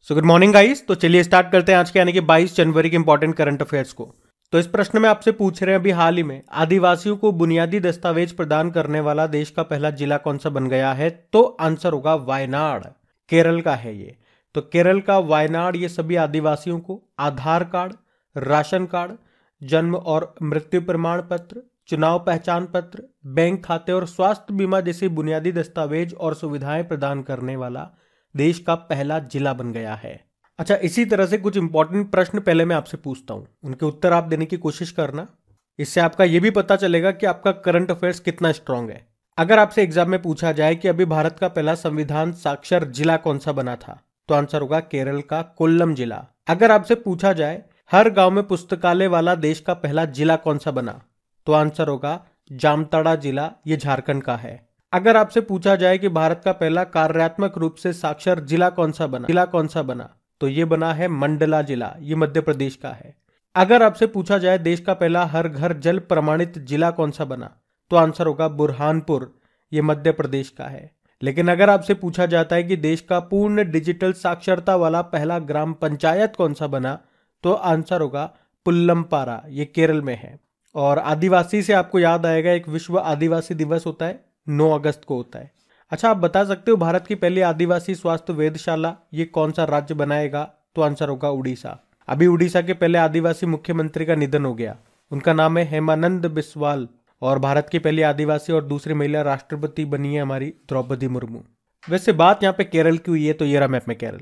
So good morning guys. तो चलिए start करते हैं आज के यानी कि 22 जनवरी के इंपॉर्टेंट करंट अफेयर्स को। तो इस प्रश्न में आपसे पूछ रहे हैं अभी हाल ही में आदिवासियों को बुनियादी दस्तावेज प्रदान करने वाला देश का पहला जिला कौन सा बन गया है। तो आंसर होगा वायनाड, केरल का है ये। तो केरल का वायनाड ये सभी आदिवासियों को आधार कार्ड, राशन कार्ड, जन्म और मृत्यु प्रमाण पत्र, चुनाव पहचान पत्र, बैंक खाते और स्वास्थ्य बीमा जैसी बुनियादी दस्तावेज और सुविधाएं प्रदान करने वाला देश का पहला जिला बन गया है। अच्छा, इसी तरह से कुछ इंपॉर्टेंट प्रश्न पहले मैं आपसे पूछता हूं, उनके उत्तर आप देने की कोशिश करना। इससे आपका यह भी पता चलेगा कि आपका करंट अफेयर्स कितना स्ट्रांग है। अगर आपसे एग्जाम में पूछा जाए कि अभी भारत का पहला संविधान साक्षर जिला कौन सा बना था, तो आंसर होगा केरल का कोल्लम जिला। अगर आपसे पूछा जाए हर गांव में पुस्तकालय वाला देश का पहला जिला कौन सा बना, तो आंसर होगा जामताड़ा जिला, ये झारखंड का है। अगर आपसे पूछा जाए कि भारत का पहला कार्यात्मक रूप से साक्षर जिला कौन सा बना, तो ये बना है मंडला जिला, ये मध्य प्रदेश का है। अगर आपसे पूछा जाए देश का पहला हर घर जल प्रमाणित जिला कौन सा बना, तो आंसर होगा बुरहानपुर, ये मध्य प्रदेश का है। लेकिन अगर आपसे पूछा जाता है कि देश का पूर्ण डिजिटल साक्षरता वाला पहला ग्राम पंचायत कौन सा बना, तो आंसर होगा पुल्लमपारा, ये केरल में है। और आदिवासी से आपको याद आएगा एक विश्व आदिवासी दिवस होता है, 9 अगस्त को होता है। अच्छा, आप बता सकते हो भारत की पहली आदिवासी स्वास्थ्य वेधशाला ये कौन सा राज्य बनाएगा, तो आंसर होगा उड़ीसा। अभी उड़ीसा के पहले आदिवासी मुख्यमंत्री का निधन हो गया, उनका नाम है हेमानंद बिस्वाल। और भारत की पहली आदिवासी और दूसरी महिला राष्ट्रपति बनी है हमारी द्रौपदी मुर्मू। वैसे बात यहाँ पे केरल की हुई है, तो ये रहा मैप में केरल।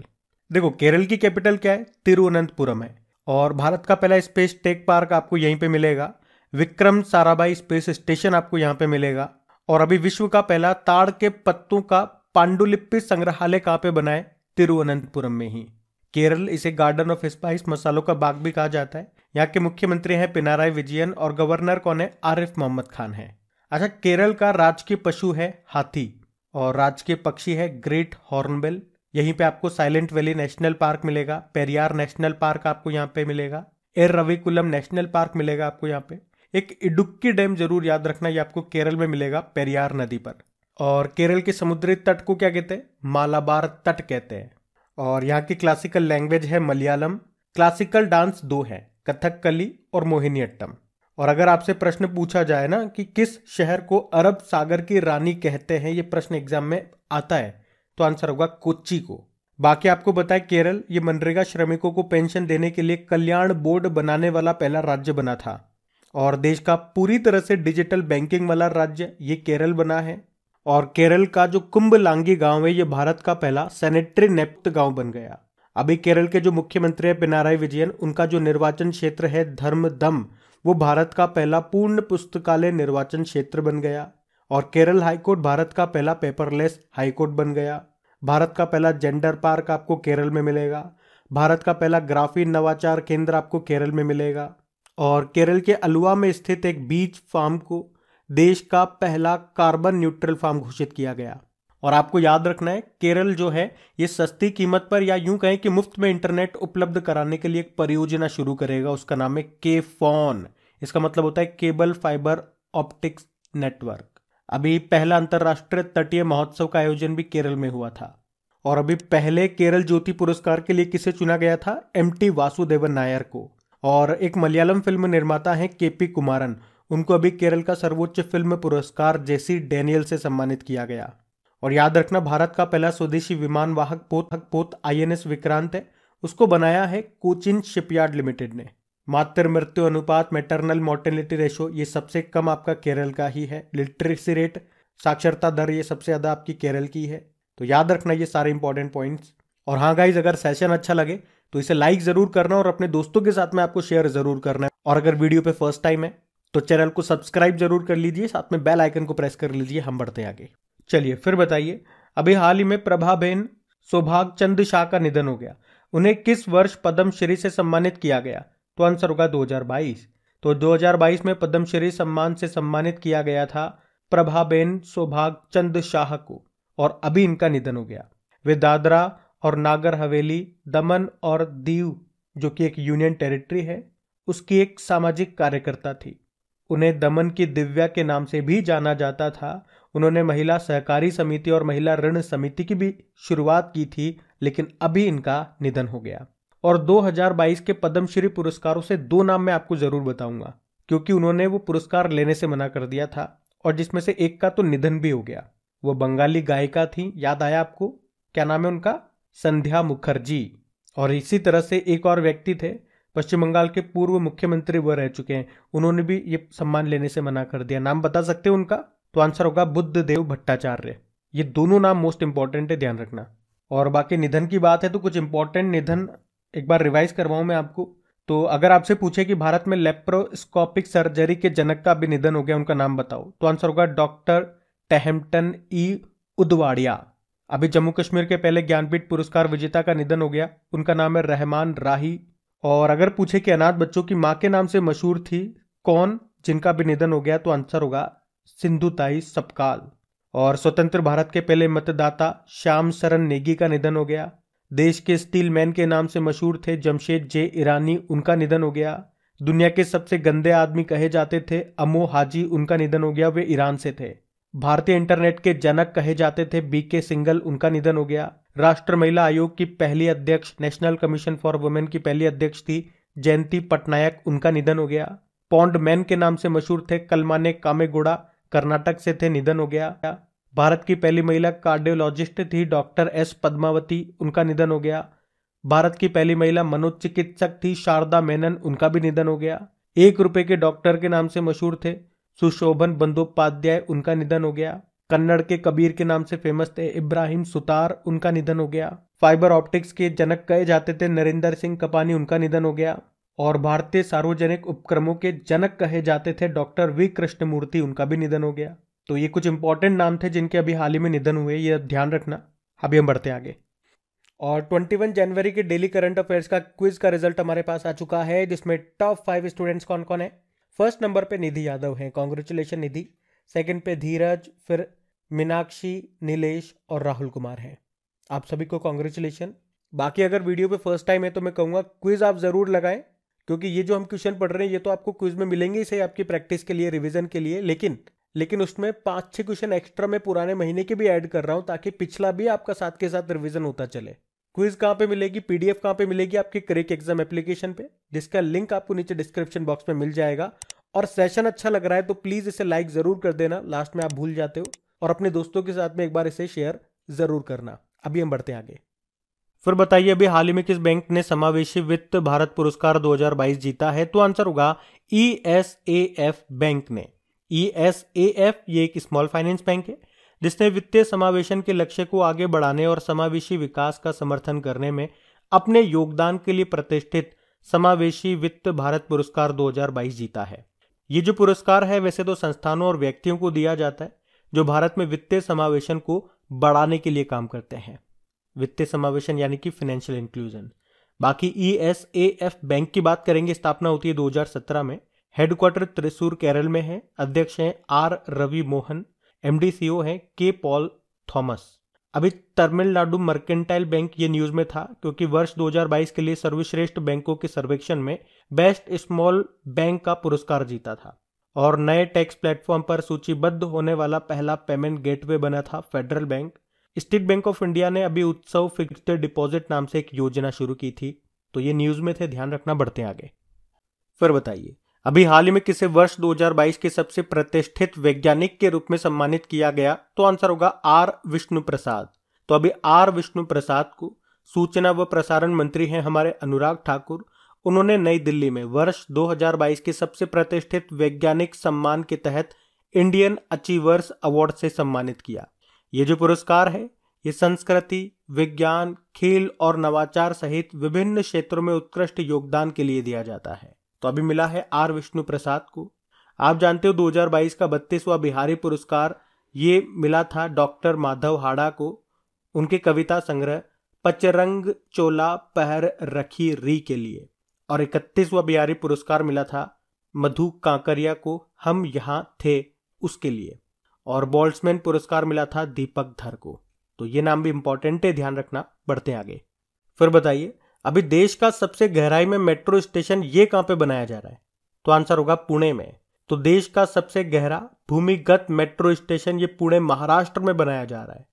देखो, केरल की कैपिटल क्या है, तिरुवनंतपुरम है। और भारत का पहला स्पेस टेक पार्क आपको यहीं पे मिलेगा, विक्रम साराभाई स्पेस स्टेशन आपको यहाँ पे मिलेगा। और अभी विश्व का पहला ताड़ के पत्तों का पांडुलिपि संग्रहालय कहाँ पे बना है, तिरुवनंतपुरम में ही। केरल इसे गार्डन ऑफ स्पाइस, मसालों का बाग भी कहा जाता है। यहाँ के मुख्यमंत्री हैं पिनाराई विजयन और गवर्नर कौन है, आरिफ मोहम्मद खान है। अच्छा, केरल का राजकीय पशु है हाथी और राजकीय पक्षी है ग्रेट हॉर्नबिल। यहीं पे आपको साइलेंट वैली नेशनल पार्क मिलेगा, पेरियार नेशनल पार्क आपको यहाँ पे मिलेगा, एरविकुलम नेशनल पार्क मिलेगा आपको यहाँ पे। एक इडुक्की डैम जरूर याद रखना, ये आपको केरल में मिलेगा पेरियार नदी पर। और केरल के समुद्री तट को क्या कहते हैं, मालाबार तट कहते हैं। और यहाँ की क्लासिकल लैंग्वेज है मलयालम। क्लासिकल डांस 2 है, कथकली और मोहिनीअट्टम। और अगर आपसे प्रश्न पूछा जाए ना कि किस शहर को अरब सागर की रानी कहते हैं, ये प्रश्न एग्जाम में आता है, तो आंसर होगा कोच्चि को। बाकी आपको बताए केरल ये मनरेगा श्रमिकों को पेंशन देने के लिए कल्याण बोर्ड बनाने वाला पहला राज्य बना था। और देश का पूरी तरह से डिजिटल बैंकिंग वाला राज्य ये केरल बना है। और केरल का जो कुंभलांगी गांव है ये भारत का पहला सैनिटरी नैप्थ गांव बन गया। अभी केरल के जो मुख्यमंत्री है पिनाराई विजयन, उनका जो निर्वाचन क्षेत्र है धर्मदम, वो भारत का पहला पूर्ण पुस्तकालय निर्वाचन क्षेत्र बन गया। और केरल हाईकोर्ट भारत का पहला पेपरलेस हाईकोर्ट बन गया। भारत का पहला जेंडर पार्क आपको केरल में मिलेगा। भारत का पहला ग्राफीन नवाचार केंद्र आपको केरल में मिलेगा। और केरल के अलुवा में स्थित एक बीच फार्म को देश का पहला कार्बन न्यूट्रल फार्म घोषित किया गया। और आपको याद रखना है केरल जो है ये सस्ती कीमत पर या यूं कहें कि मुफ्त में इंटरनेट उपलब्ध कराने के लिए एक परियोजना शुरू करेगा, उसका नाम है के-फोन। इसका मतलब होता है केबल फाइबर ऑप्टिक्स नेटवर्क। अभी पहला अंतरराष्ट्रीय तटीय महोत्सव का आयोजन भी केरल में हुआ था। और अभी पहले केरल ज्योति पुरस्कार के लिए किसे चुना गया था, एम.टी. वासुदेवन नायर को। और एक मलयालम फिल्म निर्माता हैं के.पी. कुमारन, उनको अभी केरल का सर्वोच्च फिल्म पुरस्कार जेसी डैनियल से सम्मानित किया गया। और याद रखना भारत का पहला स्वदेशी विमान वाहक पोत आईएनएस विक्रांत है, उसको बनाया है कोचिन शिपयार्ड लिमिटेड ने। मातृ मृत्यु अनुपात, मैटरनल मोर्टेलिटी रेशो, ये सबसे कम आपका केरल का ही है। लिटरेसी रेट, साक्षरता दर, ये सबसे ज्यादा आपकी केरल की है। तो याद रखना ये सारे इंपॉर्टेंट पॉइंट्स। और हाँ गाइज, अगर सेशन अच्छा लगे तो इसे लाइक जरूर करना और अपने दोस्तों के साथ में आपको शेयर जरूर करना है। और अगर वीडियो पे फर्स्ट टाइम है तो चैनल को सब्सक्राइब जरूर कर लीजिए, साथ में बेल आइकन को प्रेस कर लीजिए। हम बढ़ते हैं आगे। चलिए फिर बताइए, अभी हाल ही में प्रभाबेन सौभाग्यचंद शाह का निधन हो गया, उन्हें किस वर्ष पद्मश्री से सम्मानित किया गया, तो आंसर होगा 2022। तो 2022 में पद्मश्री सम्मान से सम्मानित किया गया था प्रभाबेन सौभाग्यचंद शाह को, और अभी इनका निधन हो गया। वे दादरा और नागर हवेली, दमन और दीव जो कि एक यूनियन टेरिटरी है, उसकी एक सामाजिक कार्यकर्ता थी। उन्हें दमन की दिव्या के नाम से भी जाना जाता था। उन्होंने महिला सहकारी समिति और महिला ऋण समिति की भी शुरुआत की थी, लेकिन अभी इनका निधन हो गया। और 2022 के पद्मश्री पुरस्कारों से 2 नाम मैं आपको जरूर बताऊंगा, क्योंकि उन्होंने वो पुरस्कार लेने से मना कर दिया था और जिसमें से एक का तो निधन भी हो गया। वो बंगाली गायिका थी, याद आया आपको? क्या नाम है उनका? संध्या मुखर्जी। और इसी तरह से एक और व्यक्ति थे, पश्चिम बंगाल के पूर्व मुख्यमंत्री वो रह चुके हैं, उन्होंने भी ये सम्मान लेने से मना कर दिया। नाम बता सकते हो उनका? तो आंसर होगा बुद्धदेव भट्टाचार्य। ये दोनों नाम मोस्ट इंपॉर्टेंट है, ध्यान रखना। और बाकी निधन की बात है तो कुछ इंपॉर्टेंट निधन एक बार रिवाइज करवाऊं मैं आपको। तो अगर आपसे पूछे कि भारत में लेप्रोस्कोपिक सर्जरी के जनक का भी निधन हो गया, उनका नाम बताओ, तो आंसर होगा डॉक्टर टेहमटन ई उदवाड़िया। अभी जम्मू कश्मीर के पहले ज्ञानपीठ पुरस्कार विजेता का निधन हो गया, उनका नाम है रहमान राही। और अगर पूछे कि अनाथ बच्चों की मां के नाम से मशहूर थी कौन, जिनका भी निधन हो गया, तो आंसर होगा सिंधुताई सपकाल। और स्वतंत्र भारत के पहले मतदाता श्याम शरण नेगी का निधन हो गया। देश के स्टील मैन के नाम से मशहूर थे जमशेद जे ईरानी, उनका निधन हो गया। दुनिया के सबसे गंदे आदमी कहे जाते थे अमो हाजी, उनका निधन हो गया, वे ईरान से थे। भारतीय इंटरनेट के जनक कहे जाते थे बीके सिंगल, उनका निधन हो गया। राष्ट्र महिला आयोग की पहली अध्यक्ष, नेशनल कमीशन फॉर वुमेन की पहली अध्यक्ष थी जयंती पटनायक, उनका निधन हो गया। पॉन्ड मैन के नाम से मशहूर थे कलमाने कामेगौड़ा, कर्नाटक से थे, निधन हो गया। भारत की पहली महिला कार्डियोलॉजिस्ट थी डॉक्टर एस पद्मावती, उनका निधन हो गया। भारत की पहली महिला मनोचिकित्सक थी शारदा मेनन, उनका भी निधन हो गया। 1 रुपए के डॉक्टर के नाम से मशहूर थे सुशोभन बंदोपाध्याय, उनका निधन हो गया। कन्नड़ के कबीर के नाम से फेमस थे इब्राहिम सुतार, उनका निधन हो गया। फाइबर ऑप्टिक्स के जनक कहे जाते थे नरेंद्र सिंह कपानी, उनका निधन हो गया। और भारतीय सार्वजनिक उपक्रमों के जनक कहे जाते थे डॉक्टर वी कृष्णमूर्ति, उनका भी निधन हो गया। तो ये कुछ इंपॉर्टेंट नाम थे जिनके अभी हाल ही में निधन हुए, ये ध्यान रखना। अभी हम बढ़ते हैं आगे। और 21 जनवरी के डेली करंट अफेयर्स का क्विज का रिजल्ट हमारे पास आ चुका है, जिसमें टॉप 5 स्टूडेंट्स कौन कौन है। फर्स्ट नंबर पे निधि यादव हैं, कॉन्ग्रेचुलेशन निधि। सेकंड पे धीरज, फिर मीनाक्षी, नीलेश और राहुल कुमार हैं। आप सभी को कॉन्ग्रेचुलेशन। बाकी अगर वीडियो पे फर्स्ट टाइम है तो मैं कहूँगा क्विज आप जरूर लगाएं, क्योंकि ये जो हम क्वेश्चन पढ़ रहे हैं ये तो आपको क्विज में मिलेंगे ही सही, आपकी प्रैक्टिस के लिए, रिविजन के लिए, लेकिन उसमें 5-6 क्वेश्चन एक्स्ट्रा मैं पुराने महीने के भी ऐड कर रहा हूं, ताकि पिछला भी आपका साथ के साथ रिवीजन होता चले। क्विज कहां पे मिलेगी, पीडीएफ कहां पे मिलेगी, आपके क्रैक एग्जाम एप्लीकेशन पे, जिसका लिंक आपको नीचे डिस्क्रिप्शन बॉक्स में मिल जाएगा। और सेशन अच्छा लग रहा है तो प्लीज इसे लाइक जरूर कर देना, लास्ट में आप भूल जाते हो। और अपने दोस्तों के साथ में एक बार इसे शेयर जरूर करना। अभी हम बढ़ते हैं आगे। फिर बताइए अभी हाल ही में किस बैंक ने समावेशी वित्त भारत पुरस्कार 2022 जीता है, तो आंसर होगा ESAF बैंक ने। ESAF ये एक स्मॉल फाइनेंस बैंक है जिसने वित्तीय समावेशन के लक्ष्य को आगे बढ़ाने और समावेशी विकास का समर्थन करने में अपने योगदान के लिए प्रतिष्ठित समावेशी वित्त भारत पुरस्कार 2022 जीता है। ये जो पुरस्कार है वैसे तो संस्थानों और व्यक्तियों को दिया जाता है जो भारत में वित्तीय समावेशन को बढ़ाने के लिए काम करते हैं। वित्तीय समावेशन यानी कि फाइनेंशियल इंक्लूजन। बाकी ESAF बैंक की बात करेंगे, स्थापना होती है 2017 में। हेडक्वार्टर त्रिशूर केरल में है। अध्यक्ष हैं R Ravi Mohan. MD CEO हैं K पॉल थॉमस। अभी तमिलनाडु मर्केंटाइल बैंक ये न्यूज में था क्योंकि वर्ष 2022 के लिए सर्वश्रेष्ठ बैंकों के सर्वेक्षण में बेस्ट स्मॉल बैंक का पुरस्कार जीता था। और नए टैक्स प्लेटफॉर्म पर सूचीबद्ध होने वाला पहला पेमेंट गेटवे बना था federal bank. State bank of India ने अभी उत्सव फिक्स्ड डिपॉजिट नाम से एक योजना शुरू की थी, तो ये न्यूज में थे, ध्यान रखना। बढ़ते हैं आगे। फिर बताइए अभी हाल ही में किसे वर्ष 2022 के सबसे प्रतिष्ठित वैज्ञानिक के रूप में सम्मानित किया गया, तो आंसर होगा R विष्णु प्रसाद। तो अभी R विष्णु प्रसाद को सूचना व प्रसारण मंत्री हैं हमारे अनुराग ठाकुर। उन्होंने नई दिल्ली में वर्ष 2022 के सबसे प्रतिष्ठित वैज्ञानिक सम्मान के तहत इंडियन अचीवर्स अवार्ड से सम्मानित किया। ये जो पुरस्कार है ये संस्कृति, विज्ञान, खेल और नवाचार सहित विभिन्न क्षेत्रों में उत्कृष्ट योगदान के लिए दिया जाता है। तो अभी मिला है R विष्णु प्रसाद को। आप जानते हो 2022 का 32वां बिहारी पुरस्कार ये मिला था डॉक्टर माधव हाड़ा को, उनके कविता संग्रह पचरंग चोला पहर रखी री के लिए। और 31वां बिहारी पुरस्कार मिला था मधु कांकरिया को, हम यहाँ थे उसके लिए। और बॉल्ट्समैन पुरस्कार मिला था दीपक धर को। तो ये नाम भी इंपॉर्टेंट है, ध्यान रखना। बढ़ते हैं आगे। फिर बताइए अभी देश का सबसे गहराई में मेट्रो स्टेशन ये कहां पे बनाया जा रहा है, तो आंसर होगा पुणे में। तो देश का सबसे गहरा भूमिगत मेट्रो स्टेशन ये पुणे महाराष्ट्र में बनाया जा रहा है।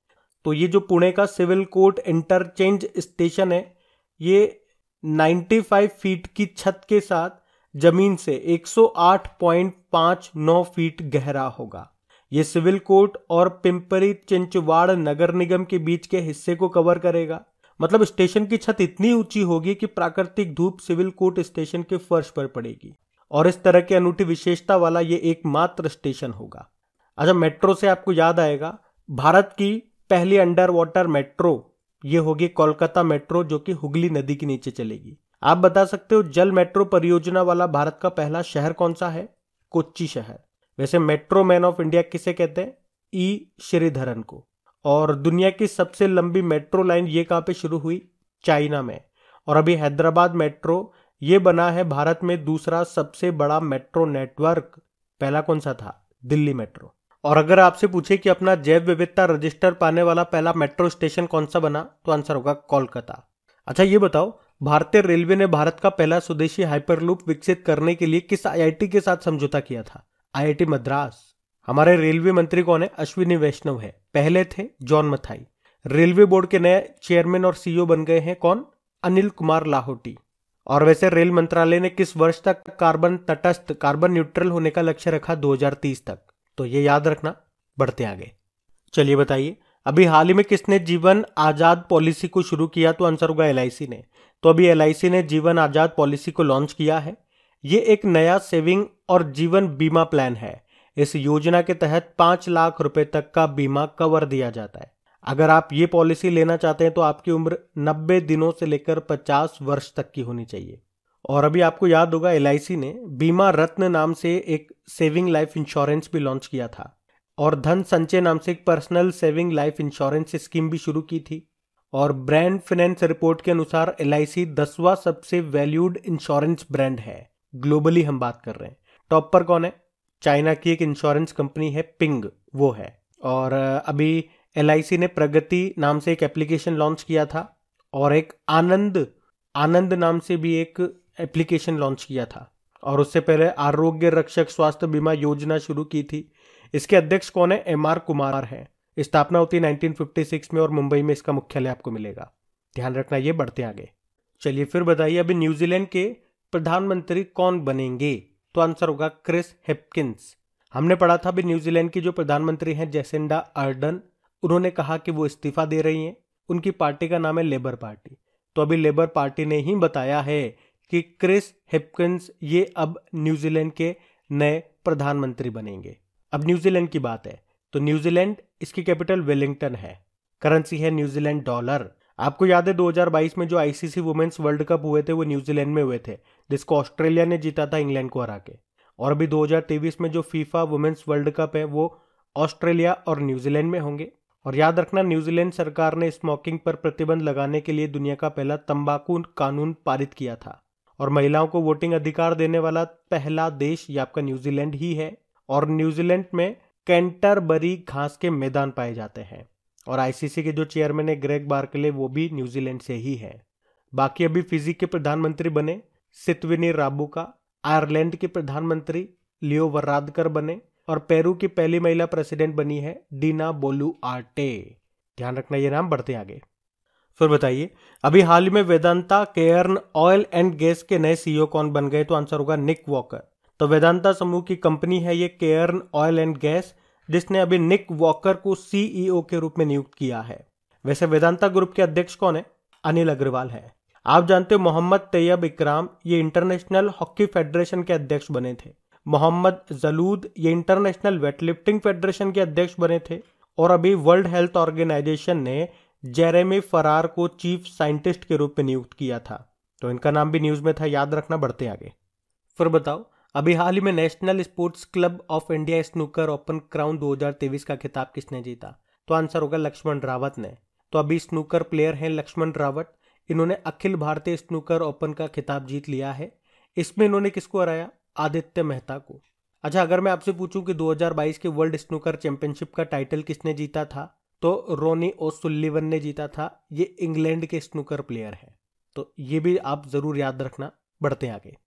तो ये जो पुणे का सिविल कोर्ट इंटरचेंज स्टेशन है, ये 95 फीट की छत के साथ जमीन से 108.59 फीट गहरा होगा। ये सिविल कोर्ट और पिंपरी चिंचवाड़ नगर निगम के बीच के हिस्से को कवर करेगा। मतलब स्टेशन की छत इतनी ऊंची होगी कि प्राकृतिक धूप सिविल कोर्ट स्टेशन के फर्श पर पड़ेगी, और इस तरह की अनूठी विशेषता वाला ये एकमात्र स्टेशन होगा। अच्छा, मेट्रो से आपको याद आएगा, भारत की पहली अंडर वाटर मेट्रो ये होगी कोलकाता मेट्रो, जो कि हुगली नदी के नीचे चलेगी। आप बता सकते हो जल मेट्रो परियोजना वाला भारत का पहला शहर कौन सा है? कोच्चि शहर। वैसे मेट्रो मैन ऑफ इंडिया किसे कहते हैं? ई श्रीधरन को। और दुनिया की सबसे लंबी मेट्रो लाइन ये कहां पे शुरू हुई? चाइना में। और अभी हैदराबाद मेट्रो ये बना है भारत में दूसरा सबसे बड़ा मेट्रो नेटवर्क। पहला कौन सा था? दिल्ली मेट्रो। और अगर आपसे पूछे कि अपना जैव विविधता रजिस्टर पाने वाला पहला मेट्रो स्टेशन कौन सा बना, तो आंसर होगा कोलकाता। अच्छा, ये बताओ, भारतीय रेलवे ने भारत का पहला स्वदेशी हाइपरलूप विकसित करने के लिए किस आईआईटी के साथ समझौता किया था? आईआईटी मद्रास। हमारे रेलवे मंत्री कौन है? अश्विनी वैष्णव है। पहले थे जॉन मथाई। रेलवे बोर्ड के नए चेयरमैन और सीईओ बन गए हैं कौन? अनिल कुमार लाहोटी। और वैसे रेल मंत्रालय ने किस वर्ष तक कार्बन तटस्थ, कार्बन न्यूट्रल होने का लक्ष्य रखा? 2030 तक। तो ये याद रखना। बढ़ते आगे। चलिए बताइए, अभी हाल ही में किसने जीवन आजाद पॉलिसी को शुरू किया? तो आंसर होगा एलआईसी ने। तो अभी एलआईसी ने जीवन आजाद पॉलिसी को लॉन्च किया है। ये एक नया सेविंग और जीवन बीमा प्लान है। इस योजना के तहत 5 लाख रुपए तक का बीमा कवर दिया जाता है। अगर आप ये पॉलिसी लेना चाहते हैं तो आपकी उम्र 90 दिनों से लेकर 50 वर्ष तक की होनी चाहिए। और अभी आपको याद होगा, एलआईसी ने बीमा रत्न नाम से एक सेविंग लाइफ इंश्योरेंस भी लॉन्च किया था, और धन संचय नाम से एक personal saving life insurance scheme भी शुरू की थी। और ब्रांड फाइनेंस रिपोर्ट के अनुसार एलआईसी 10वां सबसे वैल्यूड इंश्योरेंस ब्रांड है। ग्लोबली हम बात कर रहे हैं। टॉप पर कौन है? चाइना की एक इंश्योरेंस कंपनी है पिंग, वो है। और अभी एलआईसी ने प्रगति नाम से एक एप्लीकेशन लॉन्च किया था, और एक आनंद नाम से भी एक एप्लीकेशन लॉन्च किया था। और उससे पहले आरोग्य रक्षक स्वास्थ्य बीमा योजना शुरू की थी। इसके अध्यक्ष कौन है? एमआर कुमार है। स्थापना होती है 1956 में, और मुंबई में इसका मुख्यालय आपको मिलेगा। ध्यान रखना। ये बढ़ते आगे। चलिए फिर बताइए, अभी न्यूजीलैंड के प्रधानमंत्री कौन बनेंगे? तो आंसर होगा क्रिस हिप्किंस। हमने पढ़ा था अभी न्यूजीलैंड की जो प्रधानमंत्री हैं जेसिंडा अर्डन, उन्होंने कहा कि वो इस्तीफा दे रही हैं। उनकी पार्टी का नाम है लेबर पार्टी। तो अभी लेबर पार्टी ने ही बताया है कि क्रिस हिप्किंस ये अब न्यूजीलैंड के नए प्रधानमंत्री बनेंगे। अब न्यूजीलैंड की बात है तो न्यूजीलैंड, इसकी कैपिटल वेलिंगटन है। करेंसी है न्यूजीलैंड डॉलर। आपको याद है 2022 में जो आईसीसी वुमेन्स वर्ल्ड कप हुए थे वो न्यूजीलैंड में हुए थे, जिसको ऑस्ट्रेलिया ने जीता था इंग्लैंड को हरा के। और अभी 2023 में जो फीफा वुमेन्स वर्ल्ड कप है वो ऑस्ट्रेलिया और न्यूजीलैंड में होंगे। और याद रखना, न्यूजीलैंड सरकार ने स्मोकिंग पर प्रतिबंध लगाने के लिए दुनिया का पहला तंबाकू कानून पारित किया था। और महिलाओं को वोटिंग अधिकार देने वाला पहला देश ये आपका न्यूजीलैंड ही है। और न्यूजीलैंड में कैंटरबरी घास के मैदान पाए जाते हैं। और आईसीसी के जो चेयरमैन है ग्रेग बार्कले, वो भी न्यूजीलैंड से ही है। बाकी अभी फिजी के प्रधानमंत्री बने सितविनी राबुका, आयरलैंड के प्रधानमंत्री लियो वरादकर बने, और पेरू की पहली महिला प्रेसिडेंट बनी है डीना बोलुआर्टे। ध्यान रखना ये नाम। बढ़ते आगे। फिर बताइए, अभी हाल ही में Vedanta Cairn oil and gas के नए सीईओ कौन बन गए? तो आंसर होगा निक वॉकर। तो वेदांता समूह की कंपनी है ये केयर्न ऑयल एंड गैस, जिसने अभी निक वॉकर को सीईओ के रूप में नियुक्त किया है। वैसे वेदांता ग्रुप के अध्यक्ष कौन है? अनिल अग्रवाल है। आप जानते हो मोहम्मद तैयब इकराम ये इंटरनेशनल हॉकी फेडरेशन के अध्यक्ष बने थे। मोहम्मद जलूद ये इंटरनेशनल वेटलिफ्टिंग फेडरेशन के अध्यक्ष बने थे। और अभी वर्ल्ड हेल्थ ऑर्गेनाइजेशन ने जेरेमी फरार को चीफ साइंटिस्ट के रूप में नियुक्त किया था। तो इनका नाम भी न्यूज में था, याद रखना। बढ़ते आगे। फिर बताओ, अभी हाल ही में national sports club of India snooker open crown 2023 का खिताब किसने जीता? तो आंसर होगा लक्ष्मण रावत ने। तो अभी स्नूकर प्लेयर हैं लक्ष्मण रावत, इन्होंने अखिल भारतीय स्नूकर ओपन का खिताब जीत लिया है। इसमें इन्होंने किसको हराया? आदित्य मेहता को। अच्छा, अगर मैं आपसे पूछूं कि 2022 के वर्ल्ड स्नूकर चैंपियनशिप का टाइटल किसने जीता था, तो रोनी ओसुल्लिवन ने जीता था। ये इंग्लैंड के स्नूकर प्लेयर हैं, तो ये भी आप जरूर याद रखना। बढ़ते आगे।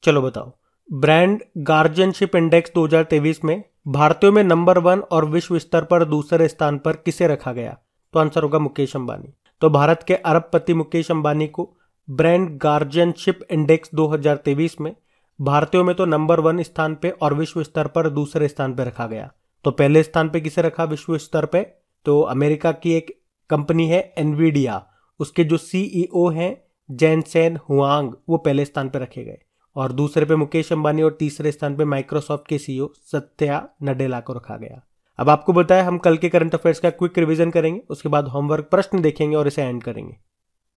चलो बताओ, ब्रांड गार्जियनशिप इंडेक्स 2023 में भारतीयों में नंबर 1 और विश्व स्तर पर दूसरे स्थान पर किसे रखा गया? तो आंसर होगा मुकेश अंबानी। तो भारत के अरबपति मुकेश अंबानी को ब्रांड गार्जियनशिप इंडेक्स 2023 में भारतीयों में तो नंबर 1 स्थान पे और विश्व स्तर पर दूसरे स्थान पे रखा गया। तो पहले स्थान पे किसे रखा विश्व स्तर पे? तो अमेरिका की एक कंपनी है एनवीडिया, उसके जो सीईओ हैं जेनसेन हुआंग, वो पहले स्थान पे रखे गए। और दूसरे पे मुकेश अंबानी और तीसरे स्थान पे माइक्रोसॉफ्ट के सीईओ सत्या नडेला को रखा गया। अब आपको बताया हम कल के करंट अफेयर्स का क्विक रिवीजन करेंगे, उसके बाद होमवर्क प्रश्न देखेंगे और इसे एंड करेंगे।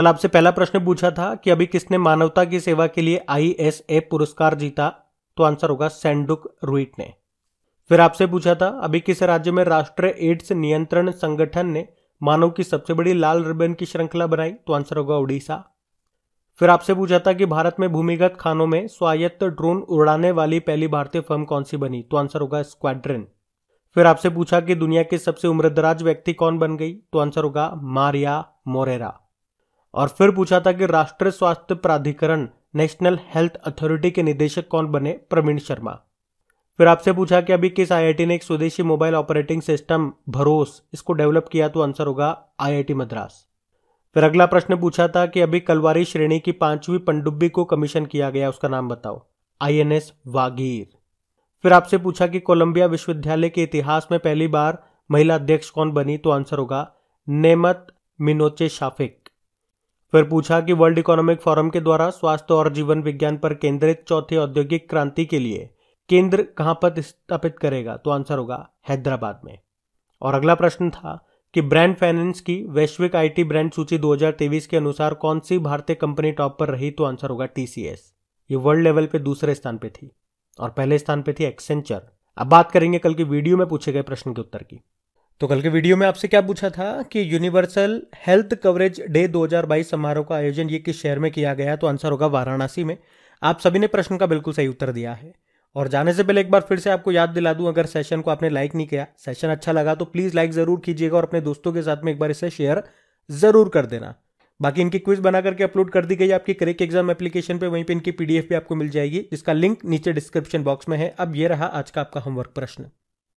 कल आपसे पहला प्रश्न पूछा था कि अभी किसने मानवता की सेवा के लिए ISA पुरस्कार जीता? तो आंसर होगा सैंडुक रुइट ने। फिर आपसे पूछा था अभी किस राज्य में राष्ट्रीय एड्स नियंत्रण संगठन ने मानव की सबसे बड़ी लाल रिबन की श्रृंखला बनाई? तो आंसर होगा उड़ीसा। फिर आपसे पूछा था कि भारत में भूमिगत खानों में स्वायत्त ड्रोन उड़ाने वाली पहली भारतीय फर्म कौन सी बनी? तो आंसर होगा स्क्वाड्रन। फिर आपसे पूछा कि दुनिया के सबसे उम्रदराज व्यक्ति कौन बन गई? तो आंसर होगा मारिया मोरेरा। और फिर पूछा था कि राष्ट्रीय स्वास्थ्य प्राधिकरण नेशनल हेल्थ अथॉरिटी के निदेशक कौन बने? प्रवीण शर्मा। फिर आपसे पूछा कि अभी किस IIT ने एक स्वदेशी मोबाइल ऑपरेटिंग सिस्टम भरोस इसको डेवलप किया? तो आंसर होगा IIT मद्रास। फिर अगला प्रश्न पूछा था कि अभी कलवारी श्रेणी की 5वीं पनडुब्बी को कमीशन किया गया, उसका नाम बताओ। INS वागीर। फिर आपसे पूछा कि कोलंबिया विश्वविद्यालय के इतिहास में पहली बार महिला अध्यक्ष कौन बनी? तो आंसर होगा नेमत मिनोचे शाफिक। फिर पूछा कि वर्ल्ड इकोनॉमिक फोरम के द्वारा स्वास्थ्य और जीवन विज्ञान पर केंद्रित चौथी औद्योगिक क्रांति के लिए केंद्र कहां पर स्थापित करेगा? तो आंसर होगा हैदराबाद में। और अगला प्रश्न था कि ब्रांड फाइनेंस की वैश्विक IT ब्रांड सूची 2023 के अनुसार कौन सी भारतीय कंपनी टॉप पर रही? तो आंसर होगा TCS। ये वर्ल्ड लेवल पे दूसरे स्थान पे थी और पहले स्थान पे थी एक्सेंचर। अब बात करेंगे कल की वीडियो में पूछे गए प्रश्न के उत्तर की। तो कल के वीडियो में आपसे क्या पूछा था कि यूनिवर्सल हेल्थ कवरेज डे 2022 समारोह का आयोजन ये किस शहर में किया गया? तो आंसर होगा वाराणसी में। आप सभी ने प्रश्न का बिल्कुल सही उत्तर दिया है। और जाने से पहले एक बार फिर से आपको याद दिला दूं, अगर सेशन को आपने लाइक नहीं किया, सेशन अच्छा लगा तो प्लीज लाइक जरूर कीजिएगा और अपने दोस्तों के साथ में एक बार इसे शेयर जरूर कर देना। बाकी इनकी क्विज बना करके अपलोड कर दी गई आपकी करेक्ट एग्जाम एप्लीकेशन पे, वहीं पे इनकी PDF भी आपको मिल जाएगी जिसका लिंक नीचे डिस्क्रिप्शन बॉक्स में है। अब ये रहा आज का आपका होमवर्क प्रश्न।